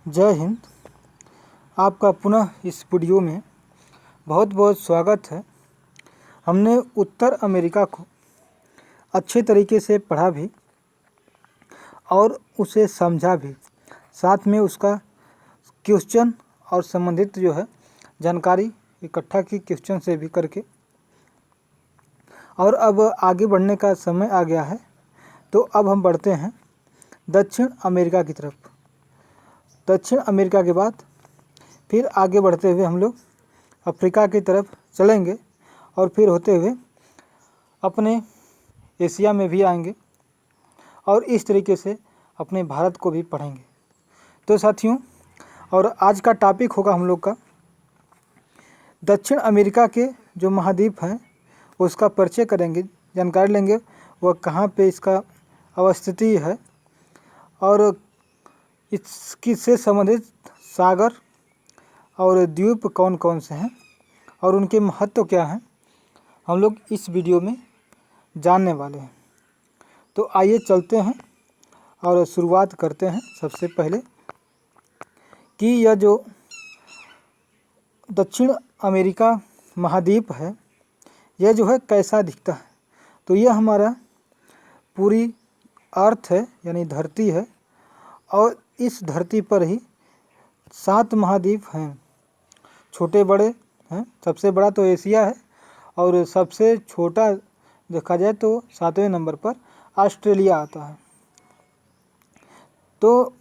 जय हिंद। आपका पुनः इस वीडियो में बहुत बहुत स्वागत है। हमने उत्तर अमेरिका को अच्छे तरीके से पढ़ा भी और उसे समझा भी, साथ में उसका क्वेश्चन और संबंधित जो है जानकारी इकट्ठा की क्वेश्चन से भी करके, और अब आगे बढ़ने का समय आ गया है। तो अब हम बढ़ते हैं दक्षिण अमेरिका की तरफ। दक्षिण अमेरिका के बाद फिर आगे बढ़ते हुए हम लोग अफ्रीका की तरफ चलेंगे और फिर होते हुए अपने एशिया में भी आएंगे और इस तरीके से अपने भारत को भी पढ़ेंगे। तो साथियों, और आज का टॉपिक होगा हम लोग का दक्षिण अमेरिका के जो महाद्वीप हैं उसका परिचय करेंगे, जानकारी लेंगे वह कहाँ पे इसका अवस्थिति है और इसकी से संबंधित सागर और द्वीप कौन कौन से हैं और उनके महत्व क्या हैं, हम लोग इस वीडियो में जानने वाले हैं। तो आइए चलते हैं और शुरुआत करते हैं सबसे पहले कि यह जो दक्षिण अमेरिका महाद्वीप है यह जो है कैसा दिखता है। तो यह हमारा पूरी अर्थ है, यानी धरती है, और इस धरती पर ही 7 महाद्वीप हैं, छोटे बड़े हैं। सबसे बड़ा तो एशिया है और सबसे छोटा देखा जाए तो 7वें नंबर पर ऑस्ट्रेलिया आता है। तो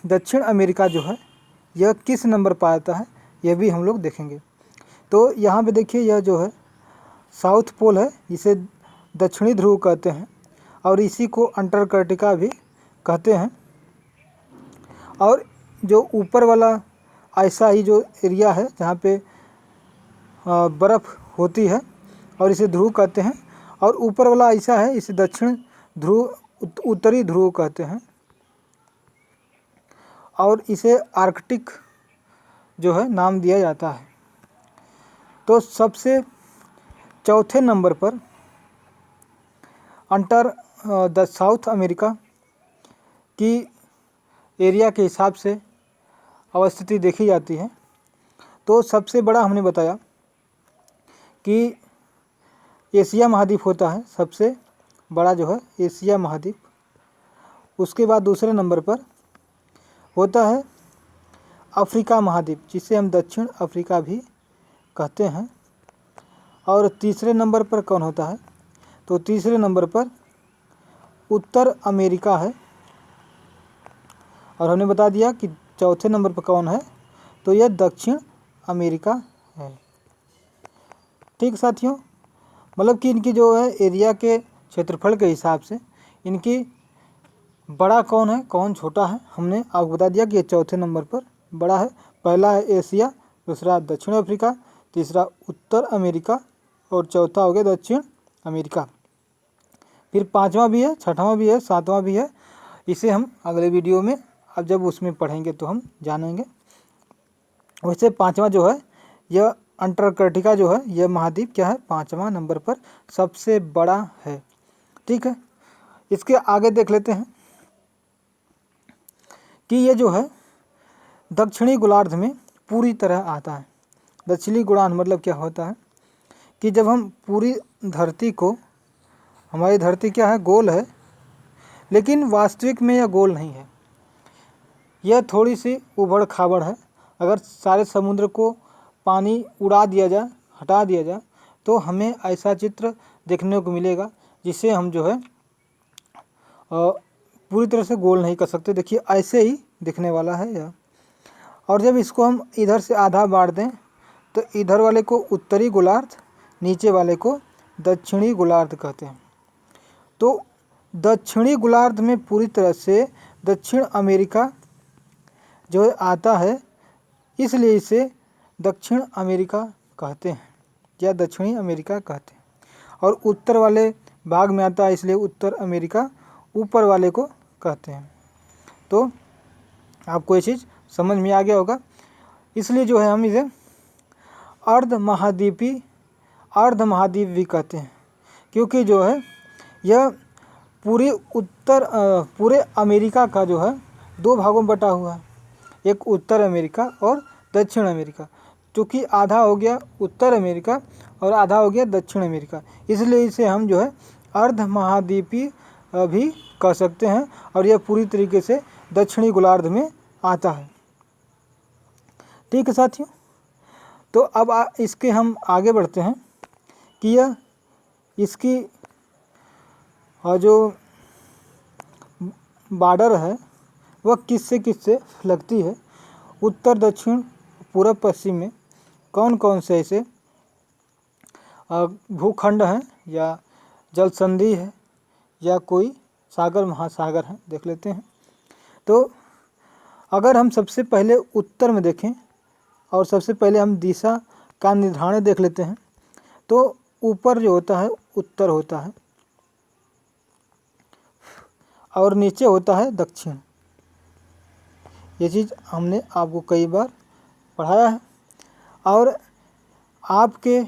दक्षिण अमेरिका जो है यह किस नंबर पर आता है यह भी हम लोग देखेंगे। तो यहाँ पे देखिए, यह जो है साउथ पोल है, इसे दक्षिणी ध्रुव कहते हैं और इसी को अंटार्कटिका भी कहते हैं। और जो ऊपर वाला ऐसा ही जो एरिया है जहाँ पे बर्फ़ होती है और इसे ध्रुव कहते हैं, और ऊपर वाला ऐसा है इसे दक्षिण ध्रुव उत्तरी ध्रुव कहते हैं और इसे आर्कटिक जो है नाम दिया जाता है। तो सबसे चौथे नंबर पर साउथ अमेरिका की एरिया के हिसाब से अवस्थिति देखी जाती है। तो सबसे बड़ा हमने बताया कि एशिया महाद्वीप होता है, सबसे बड़ा जो है एशिया महाद्वीप। उसके बाद दूसरे नंबर पर होता है अफ्रीका महाद्वीप, जिसे हम दक्षिण अफ्रीका भी कहते हैं। और तीसरे नंबर पर कौन होता है? तो तीसरे नंबर पर उत्तर अमेरिका है। और हमने बता दिया कि चौथे नंबर पर कौन है, तो यह दक्षिण अमेरिका है। ठीक साथियों, मतलब कि इनकी जो है एरिया के क्षेत्रफल के हिसाब से इनकी बड़ा कौन है कौन छोटा है हमने आपको बता दिया कि ये चौथे नंबर पर बड़ा है। पहला है एशिया, दूसरा दक्षिण अफ्रीका, तीसरा उत्तर अमेरिका और चौथा हो गया दक्षिण अमेरिका। फिर पांचवा भी है, छठवां भी है, सातवां भी है। इसे हम अगले वीडियो में अब जब उसमें पढ़ेंगे तो हम जानेंगे। वैसे पांचवा जो है यह अंटार्कटिका जो है यह महाद्वीप क्या है, पांचवा नंबर पर सबसे बड़ा है। ठीक है, इसके आगे देख लेते हैं कि ये जो है दक्षिणी गोलार्ध में पूरी तरह आता है। दक्षिणी गोलार्ध मतलब क्या होता है कि जब हम पूरी धरती को, हमारी धरती क्या है, गोल है, लेकिन वास्तविक में यह गोल नहीं है, यह थोड़ी सी उबड़ खाबड़ है। अगर सारे समुद्र को पानी उड़ा दिया जाए, हटा दिया जाए, तो हमें ऐसा चित्र देखने को मिलेगा जिसे हम जो है पूरी तरह से गोल नहीं कर सकते। देखिए ऐसे ही दिखने वाला है यह। और जब इसको हम इधर से आधा बांट दें तो इधर वाले को उत्तरी गोलार्ध, नीचे वाले को दक्षिणी गोलार्ध कहते हैं। तो दक्षिणी गोलार्ध में पूरी तरह से दक्षिण अमेरिका जो आता है, इसलिए इसे दक्षिण अमेरिका कहते हैं या दक्षिणी अमेरिका कहते हैं। और उत्तर वाले भाग में आता है, इसलिए उत्तर अमेरिका ऊपर वाले को कहते हैं। तो आपको ये चीज़ समझ में आ गया होगा। इसलिए जो है हम इसे अर्ध महाद्वीप भी कहते हैं, क्योंकि जो है यह पूरे अमेरिका का जो है दो भागों में बटा हुआ है, एक उत्तर अमेरिका और दक्षिण अमेरिका, क्योंकि आधा हो गया उत्तर अमेरिका और आधा हो गया दक्षिण अमेरिका, इसलिए इसे हम जो है अर्ध महाद्वीपीय भी कह सकते हैं और यह पूरी तरीके से दक्षिणी गोलार्ध में आता है। ठीक है साथियों, तो अब इसके हम आगे बढ़ते हैं कि यह इसकी जो बॉर्डर है वह किससे किससे लगती है, उत्तर दक्षिण पूर्व पश्चिम में कौन कौन से ऐसे भूखंड हैं या जल संधि है या कोई सागर महासागर है, देख लेते हैं। तो अगर हम सबसे पहले उत्तर में देखें और सबसे पहले हम दिशा का निर्धारण देख लेते हैं, तो ऊपर जो होता है उत्तर होता है और नीचे होता है दक्षिण। ये चीज़ हमने आपको कई बार पढ़ाया है। और आपके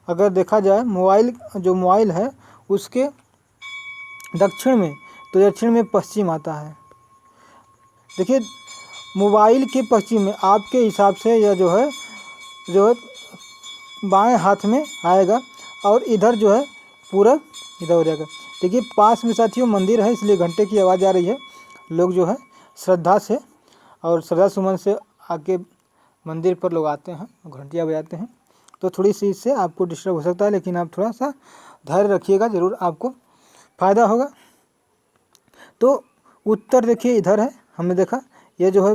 अगर देखा जाए मोबाइल है उसके दक्षिण में, तो दक्षिण में पश्चिम आता है। देखिए मोबाइल के पश्चिम में आपके हिसाब से यह जो है बाएं हाथ में आएगा और इधर जो है पूरब इधर हो जाएगा। देखिए पास में साथियों मंदिर है, इसलिए घंटे की आवाज़ आ रही है। लोग जो है श्रद्धा से और श्रद्धा सुमन से आके मंदिर पर लोग आते हैं, घंटियाँ बजाते हैं, तो थोड़ी सी इससे आपको डिस्टर्ब हो सकता है, लेकिन आप थोड़ा सा धैर्य रखिएगा, ज़रूर आपको फ़ायदा होगा। तो उत्तर देखिए इधर है, हमने देखा ये जो है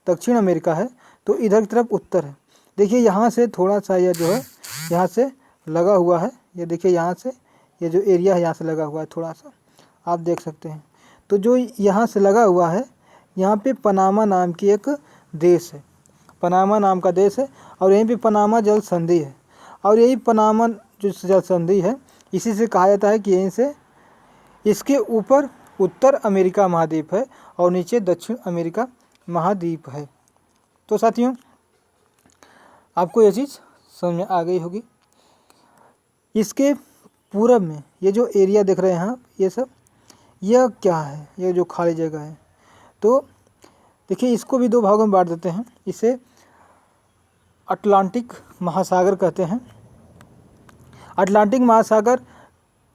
दक्षिण अमेरिका है, तो इधर की तरफ उत्तर है। देखिए यहाँ से थोड़ा सा यह जो है यहाँ से लगा हुआ है, ये देखिए यहाँ से ये जो एरिया है यहाँ से लगा हुआ है, थोड़ा सा आप देख सकते हैं। तो जो यहाँ से लगा हुआ है, यहाँ पे पनामा नाम की एक देश है, पनामा नाम का देश है, और यहीं पे पनामा जल संधि है। और यही पनामा जो जल संधि है, इसी से कहा जाता है कि यहीं से इसके ऊपर उत्तर अमेरिका महाद्वीप है और नीचे दक्षिण अमेरिका महाद्वीप है। तो साथियों आपको ये चीज़ समझ में आ गई होगी। इसके पूरब में ये जो एरिया देख रहे हैं आप, ये सब यह क्या है, ये जो खाली जगह है, तो देखिए इसको भी दो भागों में बांट देते हैं। इसे अटलांटिक महासागर कहते हैं। अटलांटिक महासागर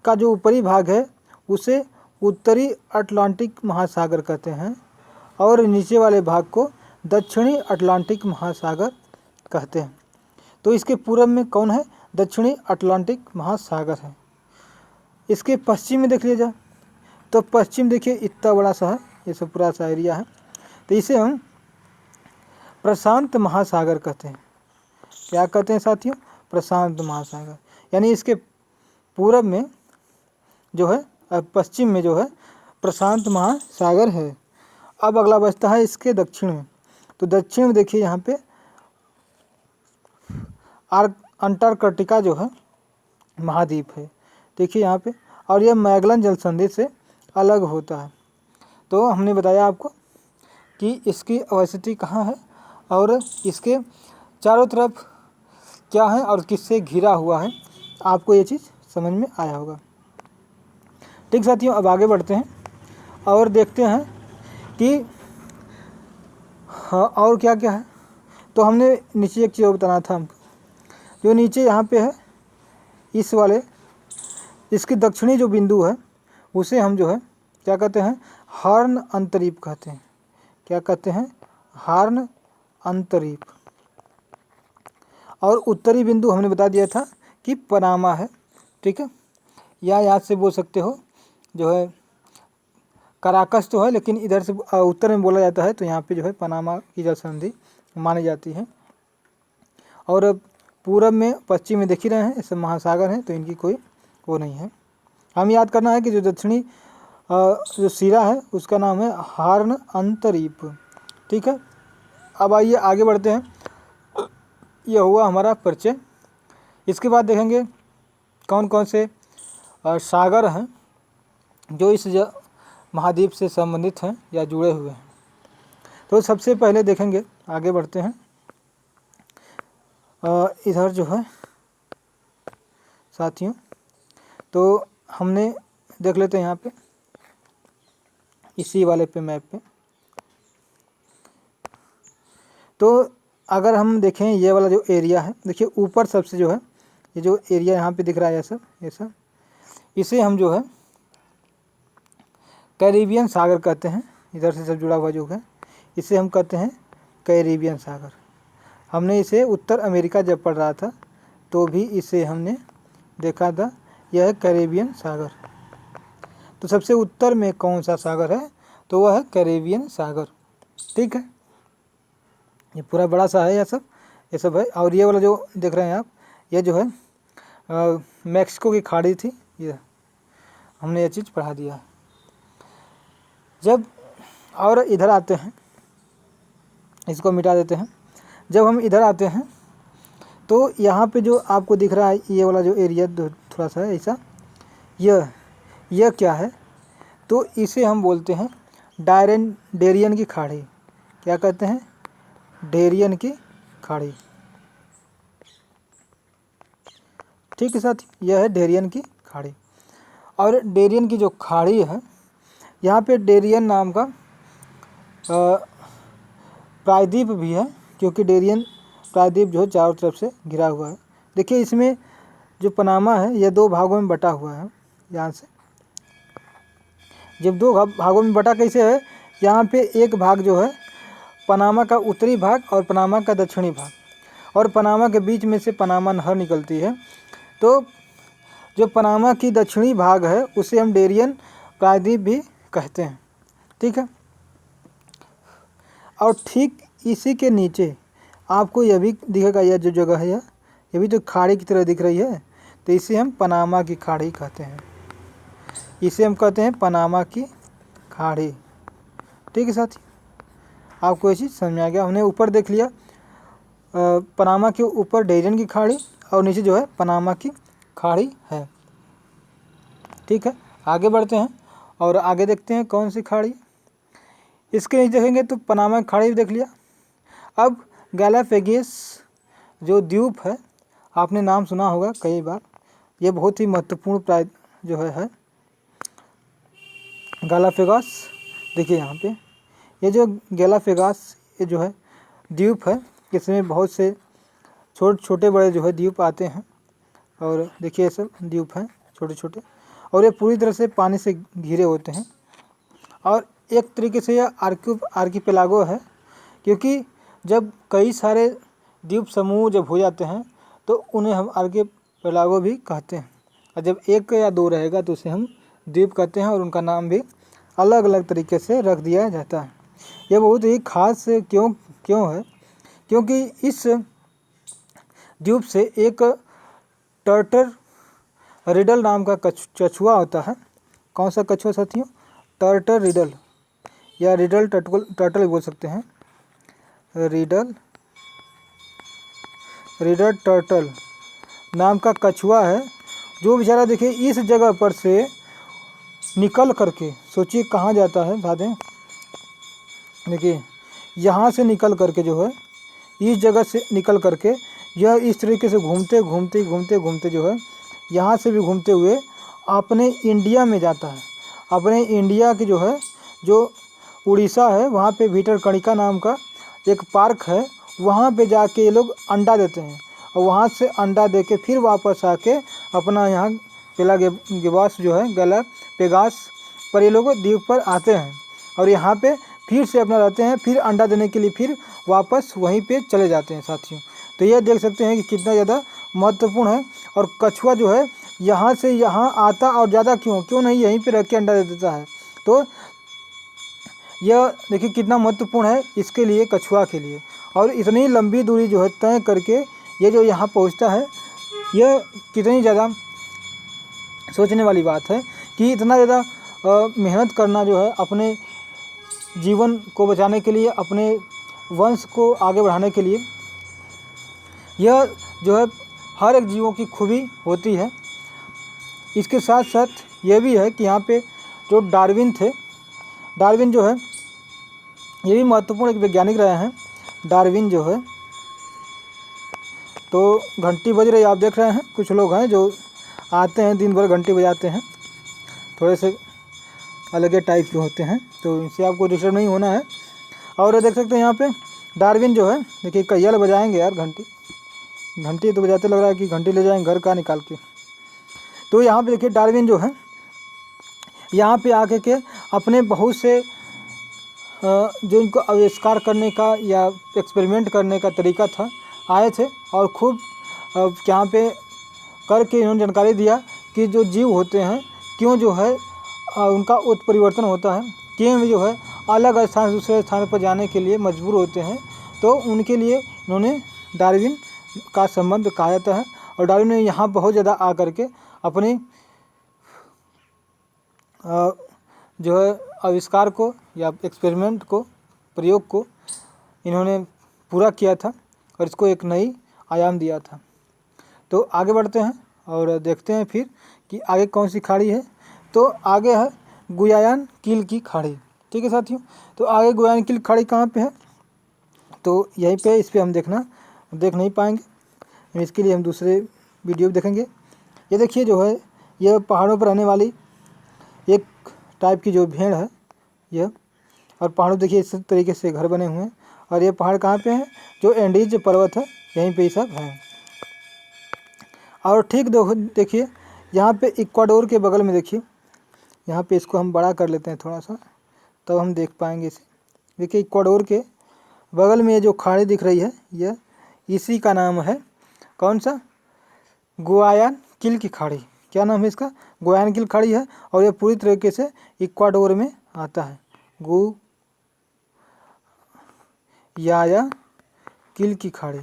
का जो ऊपरी भाग है उसे उत्तरी अटलांटिक महासागर कहते हैं और नीचे वाले भाग को दक्षिणी अटलांटिक महासागर कहते हैं। तो इसके पूरब में कौन है, दक्षिणी अटलांटिक महासागर है। इसके पश्चिम में देख लिया जाए तो पश्चिम देखिए इतना बड़ा सा है, ये सब पूरा सा एरिया है, तो इसे हम प्रशांत महासागर कहते हैं। क्या कहते हैं साथियों, प्रशांत महासागर। यानी इसके पूरब में जो है पश्चिम में जो है प्रशांत महासागर है। अब अगला बचता है इसके दक्षिण में, तो दक्षिण में देखिए यहाँ पे अंटार्कटिका जो है महाद्वीप है, देखिए यहाँ पे, और यह मैगलन जल संधि से अलग होता है। तो हमने बताया आपको कि इसकी अवस्थिति कहाँ है और इसके चारों तरफ क्या है और किससे घिरा हुआ है, आपको ये चीज़ समझ में आया होगा। ठीक साथियों, अब आगे बढ़ते हैं और देखते हैं कि हाँ और क्या क्या है। तो हमने नीचे एक चीज़ बताना था हमको, जो नीचे यहाँ पे है इस वाले, इसकी दक्षिणी जो बिंदु है उसे हम जो है क्या कहते हैं, हॉर्न अंतरीप कहते हैं। क्या कहते हैं, हॉर्न अंतरीप। और उत्तरी बिंदु हमने बता दिया था कि पनामा है, ठीक है, या याद से बोल सकते हो जो है कराकस तो है, लेकिन इधर से उत्तर में बोला जाता है, तो यहाँ पे जो है पनामा की जल संधि मानी जाती है। और पूरब में पश्चिम में देख ही रहे हैं, ऐसे महासागर हैं, तो इनकी कोई वो नहीं है। हम याद करना है कि जो दक्षिणी जो सिरा है उसका नाम है हॉर्न अंतरीप। ठीक है, अब आइए आगे बढ़ते हैं। यह हुआ हमारा परिचय। इसके बाद देखेंगे कौन कौन से सागर हैं जो इस महाद्वीप से संबंधित हैं या जुड़े हुए हैं। तो सबसे पहले देखेंगे, आगे बढ़ते हैं, इधर जो है साथियों, तो हमने देख लेते हैं यहाँ पे इसी वाले पे मैप पे, तो अगर हम देखें ये वाला जो एरिया है, देखिए ऊपर सबसे जो है ये जो एरिया यहाँ पे दिख रहा है ये सब इसे हम जो है कैरिबियन सागर कहते हैं। इधर से सब जुड़ा हुआ जो है इसे हम कहते हैं कैरिबियन सागर। हमने इसे उत्तर अमेरिका जब पढ़ रहा था तो भी इसे हमने देखा था, यह है कैरिबियन सागर। तो सबसे उत्तर में कौन सा सागर है, तो वह है कैरिबियन सागर। ठीक है, ये पूरा बड़ा सा है ये सब है। और ये वाला जो देख रहे हैं आप, ये जो है मैक्सिको की खाड़ी थी, ये हमने ये चीज़ पढ़ा दिया है। जब और इधर आते हैं, इसको मिटा देते हैं। जब हम इधर आते हैं तो यहाँ पे जो आपको दिख रहा है ये वाला जो एरिया थोड़ा सा है ऐसा, यह क्या है, तो इसे हम बोलते हैं डेरियन की खाड़ी। क्या कहते हैं, डेरियन की खाड़ी। ठीक है साथी, यह है डेरियन की खाड़ी। और डेरियन की जो खाड़ी है, यहाँ पे डेरियन नाम का प्रायद्वीप भी है, क्योंकि डेरियन प्रायद्वीप जो है चारों तरफ से घिरा हुआ है। देखिए इसमें जो पनामा है यह 2 भागों में बटा हुआ है। यहाँ से जब 2 भागों में बटा कैसे है, यहाँ पे एक भाग जो है पनामा का उत्तरी भाग और पनामा का दक्षिणी भाग, और पनामा के बीच में से पनामा नहर निकलती है। तो जो पनामा की दक्षिणी भाग है उसे हम डेरियन प्रायद्वीप भी कहते हैं। ठीक है, और ठीक इसी के नीचे आपको यह भी दिखेगा, यह जो जगह है यह भी तो खाड़ी की तरह दिख रही है, तो इसे हम पनामा की खाड़ी कहते हैं। इसे हम कहते हैं पनामा की खाड़ी। ठीक है साथी, आपको ये चीज़ समझ में आ गया। हमने ऊपर देख लिया पनामा के ऊपर डेरियन की खाड़ी और नीचे जो है पनामा की खाड़ी है। ठीक है, आगे बढ़ते हैं और आगे देखते हैं कौन सी खाड़ी। इसके नीचे देखेंगे तो पनामा की खाड़ी भी देख लिया। अब गैलापेगोस जो द्वीप है, आपने नाम सुना होगा कई बार, ये बहुत ही महत्वपूर्ण प्राय जो है गैलापेगोस। देखिए यहाँ पे ये जो गैलापेगोस ये जो है द्वीप है, इसमें बहुत से छोटे बड़े जो है द्वीप आते हैं। और देखिए ये सब द्वीप हैं छोटे छोटे, और ये पूरी तरह से पानी से घिरे होते हैं। और एक तरीके से यह आर्कीपेलागो है, क्योंकि जब कई सारे द्वीप समूह जब हो जाते हैं तो उन्हें हम आर्कीपेलागो भी कहते हैं। और जब 1 या 2 रहेगा तो उसे हम द्वीप कहते हैं, और उनका नाम भी अलग अलग तरीके से रख दिया जाता है। यह बहुत ही खास क्यों है, क्योंकि इस द्वीप से एक टर्टर रिडल नाम का कछुआ होता है। कौन सा कछुआ साथियों, टर्टर रिडल या रिडल टर्टल बोल सकते हैं। रिडल टर्टल नाम का कछुआ है, जो बेचारा देखिए इस जगह पर से निकल करके, सोचिए कहाँ जाता है भादें, देखिए यहाँ से निकल करके जो है इस जगह से निकल करके यह इस तरीके से घूमते जो है यहाँ से भी घूमते हुए अपने इंडिया में जाता है। अपने इंडिया की जो है जो उड़ीसा है वहाँ पे भीतरकनिका नाम का एक पार्क है, वहाँ पे जाके ये लोग अंडा देते हैं, और वहाँ से अंडा दे के फिर वापस आके अपना यहाँ गैलापेगोस जो है गैलापेगोस पर ये लोग द्वीप पर आते हैं, और यहाँ पे फिर से अपना रहते हैं, फिर अंडा देने के लिए फिर वापस वहीं पे चले जाते हैं साथियों। तो यह देख सकते हैं कि कितना ज़्यादा महत्वपूर्ण है। और कछुआ जो है यहाँ से यहाँ आता, और ज़्यादा क्यों नहीं यहीं पे रख के अंडा दे देता है। तो यह देखिए कितना महत्वपूर्ण है इसके लिए, कछुआ के लिए। और इतनी लंबी दूरी जो है तय करके ये जो यहाँ पहुँचता है, यह कितनी ज़्यादा सोचने वाली बात है कि इतना ज़्यादा मेहनत करना जो है अपने जीवन को बचाने के लिए, अपने वंश को आगे बढ़ाने के लिए। यह जो है हर एक जीवों की खूबी होती है। इसके साथ साथ यह भी है कि यहाँ पे जो डार्विन थे, डार्विन जो है ये भी महत्वपूर्ण एक वैज्ञानिक रहे हैं। डार्विन जो है, तो घंटी बज रही, आप देख रहे हैं कुछ लोग हैं जो आते हैं दिन भर घंटी बजाते हैं, थोड़े से अलग टाइप के होते हैं, तो इनसे आपको डिस्टर्ब नहीं होना है। और देख सकते हैं यहाँ पे डार्विन जो है, देखिए कहिया बजाएंगे यार, घंटी तो बजाते लग रहा है कि घंटी ले जाएंगे घर का निकाल के। तो यहाँ पे देखिए डार्विन जो है यहाँ पे आके के अपने बहुत से जो इनको आविष्कार करने का या एक्सपेरिमेंट करने का तरीका था आए थे, और खूब यहाँ पे करके इन्होंने जानकारी दिया कि जो जीव होते हैं क्यों जो है उनका उत्परिवर्तन होता है, क्यों जो है अलग स्थान से दूसरे स्थान पर जाने के लिए मजबूर होते हैं। तो उनके लिए इन्होंने डार्विन का संबंध कहा जाता है। और डार्विन ने यहाँ बहुत ज़्यादा आकर के अपने जो है आविष्कार को या एक्सपेरिमेंट को, प्रयोग को इन्होंने पूरा किया था और इसको एक नई आयाम दिया था। तो आगे बढ़ते हैं और देखते हैं फिर कि आगे कौन सी खाड़ी है। तो आगे है गुयायान कील की खाड़ी। ठीक है साथियों, तो आगे गुयायान कील खाड़ी कहाँ पे है, तो यहीं पे, इस पर हम देख नहीं पाएंगे, इसके लिए हम दूसरे वीडियो देखेंगे। ये देखिए जो है यह पहाड़ों पर रहने वाली एक टाइप की जो भेड़ है यह, और पहाड़ों देखिए इस तरीके से घर बने हुए हैं। और ये पहाड़ कहाँ पे हैं, जो एंडीज पर्वत है यहीं पे ये सब है। और ठीक देखिए यहाँ पे इक्वाडोर के बगल में, देखिए यहाँ पे इसको हम बड़ा कर लेते हैं थोड़ा सा, तब हम देख पाएंगे इसे। देखिए इक्वाडोर के बगल में ये जो खाड़ी दिख रही है यह इसी का नाम है, कौन सा, गुयायान कील की खाड़ी। क्या नाम है इसका, गुयायान कील खाड़ी है। और यह पूरी तरीके से इक्वाडोर में आता है, गुयाया कील की खाड़ी,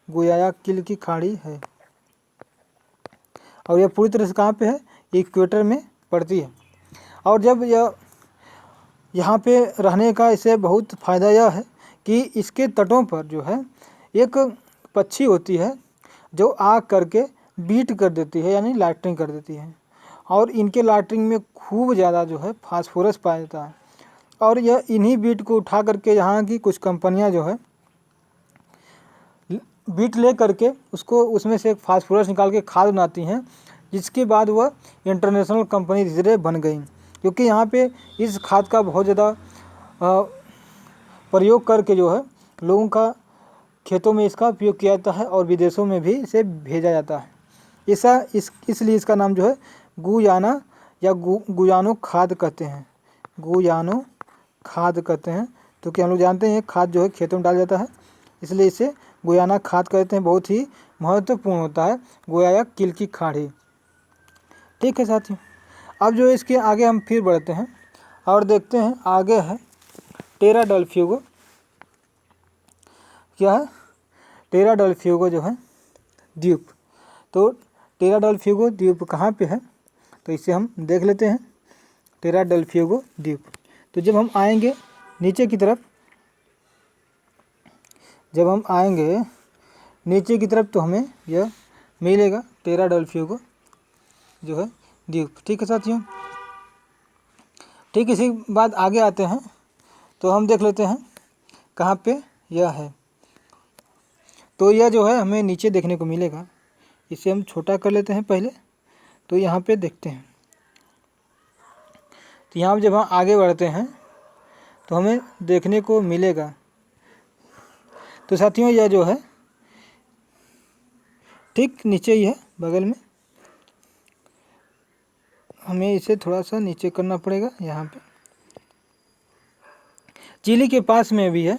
गुयाया कील की खाड़ी है। और यह पूरी तरह से कहाँ पे है, इक्वेटर में पड़ती है। और जब यह यहाँ पे रहने का इसे बहुत फ़ायदा यह है कि इसके तटों पर जो है एक पक्षी होती है जो आग करके बीट कर देती है, यानी लाइटनिंग कर देती है। और इनके लाइटनिंग में खूब ज़्यादा जो है फास्फोरस पाया जाता है। और यह इन्हीं बीट को उठा करके यहाँ की कुछ कंपनियाँ जो है बीट ले करके उसको, उसमें से फास्फोरस निकाल के खाद बनाती हैं, जिसके बाद वह इंटरनेशनल कंपनी धीरे धीरे बन गई। क्योंकि यहाँ पे इस खाद का बहुत ज़्यादा प्रयोग करके जो है लोगों का खेतों में इसका उपयोग किया जाता है और विदेशों में भी इसे भेजा जाता है। इसलिए इसका नाम जो है गुयाना या गुयानो खाद कहते हैं, गुयानो खाद कहते हैं। तो क्या हम लोग जानते हैं खाद जो है खेतों में डाला जाता है, इसलिए इसे गुयाना खाद कहते हैं। बहुत ही महत्वपूर्ण होता है गुयाया कील की खाड़ी। ठीक है साथियों, अब जो इसके आगे हम फिर बढ़ते हैं और देखते हैं आगे है टेरा डेल फ्यूगो। क्या है, टेरा डेल फ्यूगो जो है द्वीप। तो टेरा डेल फ्यूगो द्वीप कहाँ पे है, तो इसे हम देख लेते हैं, टेरा डेल फ्यूगो द्वीप। तो जब हम आएंगे नीचे की तरफ, जब हम आएंगे नीचे की तरफ तो हमें यह मिलेगा टेरा डेल फ्यूगो जो है द्वीप। ठीक है साथियों, ठीक इसी बाद आगे आते हैं तो हम देख लेते हैं कहाँ पे यह है। तो यह जो है हमें नीचे देखने को मिलेगा, इसे हम छोटा कर लेते हैं पहले। तो यहाँ पे देखते हैं, तो यहाँ जब हम आगे बढ़ते हैं तो हमें देखने को मिलेगा। तो साथियों यह जो है ठीक नीचे ही है बगल में, हमें इसे थोड़ा सा नीचे करना पड़ेगा। यहाँ पे चिली के पास में भी है,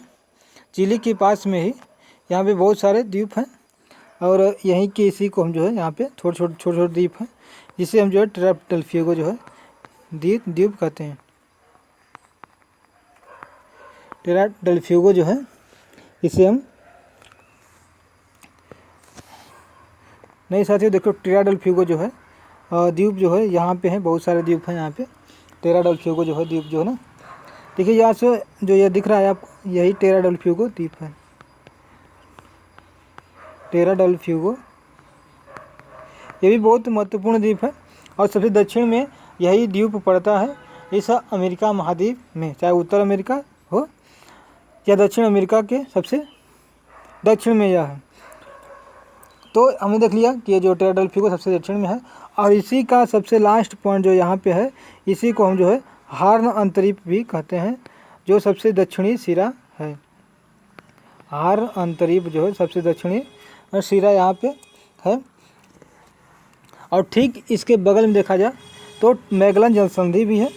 चिली के पास में ही यहाँ पे बहुत सारे द्वीप हैं। और यहीं के इसी को हम जो है यहाँ पे छोटे छोटे द्वीप हैं, जिसे हम जो है टेरा डेल फ्यूगो जो है द्वीप कहते हैं। टेरा डेल फ्यूगो जो है इसे हम, नहीं साथियों देखो टेरा डेल फ्यूगो जो है द्वीप जो है यहाँ पे है, बहुत सारे द्वीप हैं यहाँ पे। टेरा डेल फ्यूगो जो है द्वीप जो है ना, देखिए यहाँ से जो ये दिख रहा है आपको, यही टेरा डेल फ्यूगो द्वीप है। टेरा डेल फ्यूगो ये भी बहुत महत्वपूर्ण द्वीप है और सबसे दक्षिण में यही द्वीप पड़ता है इस अमेरिका महाद्वीप में, चाहे उत्तर अमेरिका हो या दक्षिण अमेरिका के सबसे दक्षिण में यह है। तो हमने देख लिया कि ये जो टेरा डेल फ्यूगो सबसे दक्षिण में है, और इसी का सबसे लास्ट पॉइंट जो यहाँ पे है, इसी को हम जो है हार्न अंतरीप भी कहते हैं, जो सबसे दक्षिणी सिरा है। हार अंतरीप जो है सबसे दक्षिणी सिरा यहाँ पे है। और ठीक इसके बगल में देखा जाए तो मैगलन जल संधि भी है।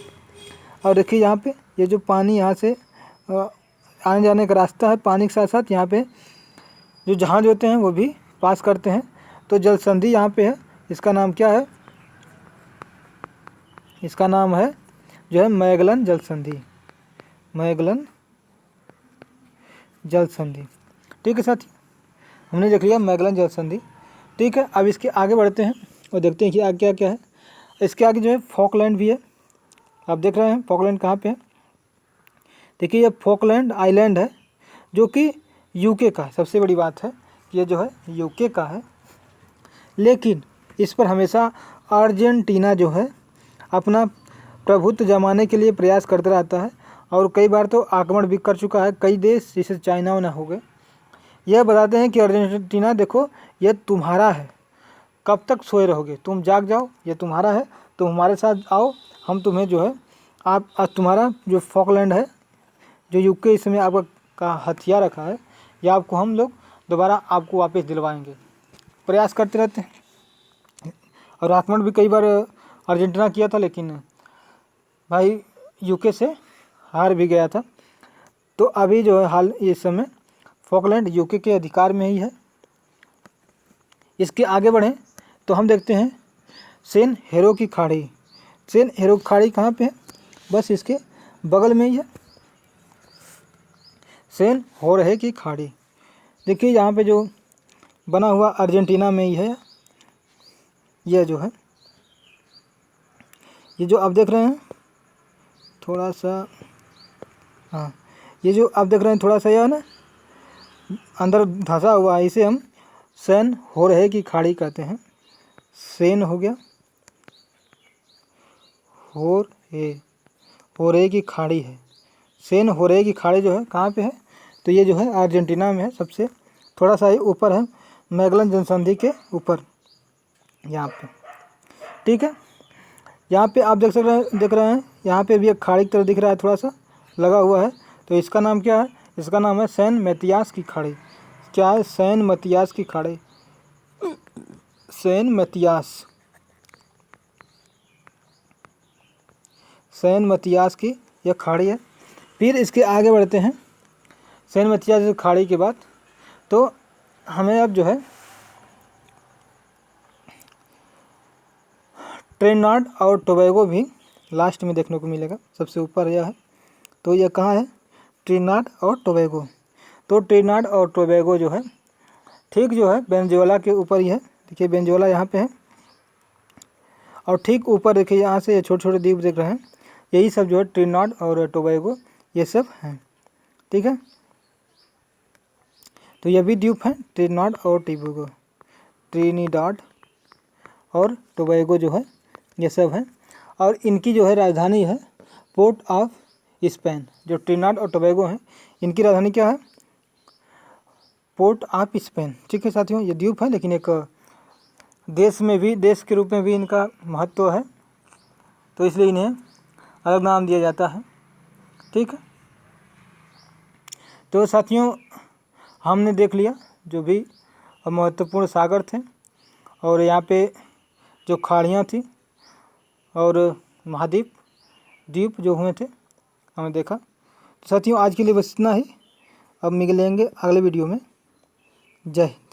और देखिए यहाँ पे ये जो पानी यहाँ से आने जाने का रास्ता है, पानी के साथ साथ यहाँ पे जो जहाज होते हैं वो भी पास करते हैं। तो जल संधि यहाँ पे है, इसका नाम क्या है? इसका नाम है जो है मैगलन जल संधि, मैगलन जल संधि। ठीक है साथी, हमने देख लिया मैगलन जल संधि। ठीक है, अब इसके आगे बढ़ते हैं और देखते हैं कि आगे क्या क्या है। इसके आगे जो है फॉकलैंड भी है। आप देख रहे हैं फॉकलैंड कहाँ पे है। देखिए ये फॉकलैंड आइलैंड है जो कि यूके का है। सबसे बड़ी बात है कि ये जो है यूके का है, लेकिन इस पर हमेशा अर्जेंटीना जो है अपना प्रभुत्व जमाने के लिए प्रयास करता रहता है और कई बार तो आक्रमण भी कर चुका है। कई देश जैसे चाइना वाइना हो गए, यह बताते हैं कि अर्जेंटीना देखो ये तुम्हारा है, कब तक सोए रहोगे, तुम जाग जाओ, ये तुम्हारा है, तुम हमारे साथ आओ, हम तुम्हें जो है आप तुम्हारा जो फॉकलैंड है जो यूके इस समय आपका का हथियार रखा है, या आपको हम लोग दोबारा आपको वापस दिलवाएंगे। प्रयास करते रहते हैं और आक्रमण भी कई बार अर्जेंटीना किया था, लेकिन भाई यूके से हार भी गया था। तो अभी जो है हाल इस समय फॉकलैंड यूके के अधिकार में ही है। इसके आगे बढ़ें तो हम देखते हैं सेन हेरो की खाड़ी। सेन हेरो की खाड़ी कहाँ पे है? बस इसके बगल में ही है, सेन होरहे की खाड़ी। देखिए यहाँ पे जो बना हुआ अर्जेंटीना में ही है। यह जो है ये जो आप देख रहे हैं थोड़ा सा, हाँ ये जो आप देख रहे हैं थोड़ा सा यह ना अंदर धंसा हुआ है, इसे हम सेन होरहे की खाड़ी कहते हैं। सेन हो गया, होरहे की खाड़ी है। सेन होरहे की खाड़ी जो है कहाँ पे है? तो ये जो है अर्जेंटीना में है, सबसे थोड़ा सा ही ऊपर है, मैगलन जनसंधि के ऊपर यहाँ पे। ठीक है, यहाँ पे आप देख रहे हैं यहाँ पे भी एक खाड़ी की तरह दिख रहा है, थोड़ा सा लगा हुआ है। तो इसका नाम क्या है? इसका नाम है सैन मैतियास की खाड़ी। क्या है? सैन मैतियास की खाड़ी, सैन मैतियास, सैन मैतियास की यह खाड़ी है। फिर इसके आगे बढ़ते हैं सैन मैतियास की खाड़ी के बाद तो हमें अब जो है ट्रिनिडाद और टोबैगो भी लास्ट में देखने को मिलेगा, सबसे ऊपर यह है। तो यह कहाँ है? ट्रिनिडाद और टोबैगो। तो ट्रिनिडाद और टोबैगो जो है ठीक जो है वेनेजुएला के ऊपर ही है। देखिए वेनेजुएला यहाँ पे है और ठीक ऊपर देखिए यहाँ से ये छोटे छोटे द्वीप देख रहे हैं, यही सब जो है ट्रिनिडाद और टोबैगो ये सब हैं। ठीक है, तो ये भी द्वीप हैं ट्रिनिडाद और टोबैगो, ट्रिनिडाद और टोबैगो जो है ये सब है। और इनकी जो है राजधानी है पोर्ट ऑफ स्पेन। जो ट्रिनिडाद और टोबैगो हैं इनकी राजधानी क्या है? Port of Spain. ठीक है साथियों, ये द्वीप है लेकिन एक देश में भी, देश के रूप में भी इनका महत्व है, तो इसलिए इन्हें अलग नाम दिया जाता है। ठीक है, तो साथियों हमने देख लिया जो भी महत्वपूर्ण सागर थे और यहाँ पे जो खाड़ियाँ थी और महाद्वीप द्वीप जो हुए थे हमने देखा। तो साथियों आज के लिए बस इतना ही, अब मिलेंगे अगले वीडियो में। जय हिंद।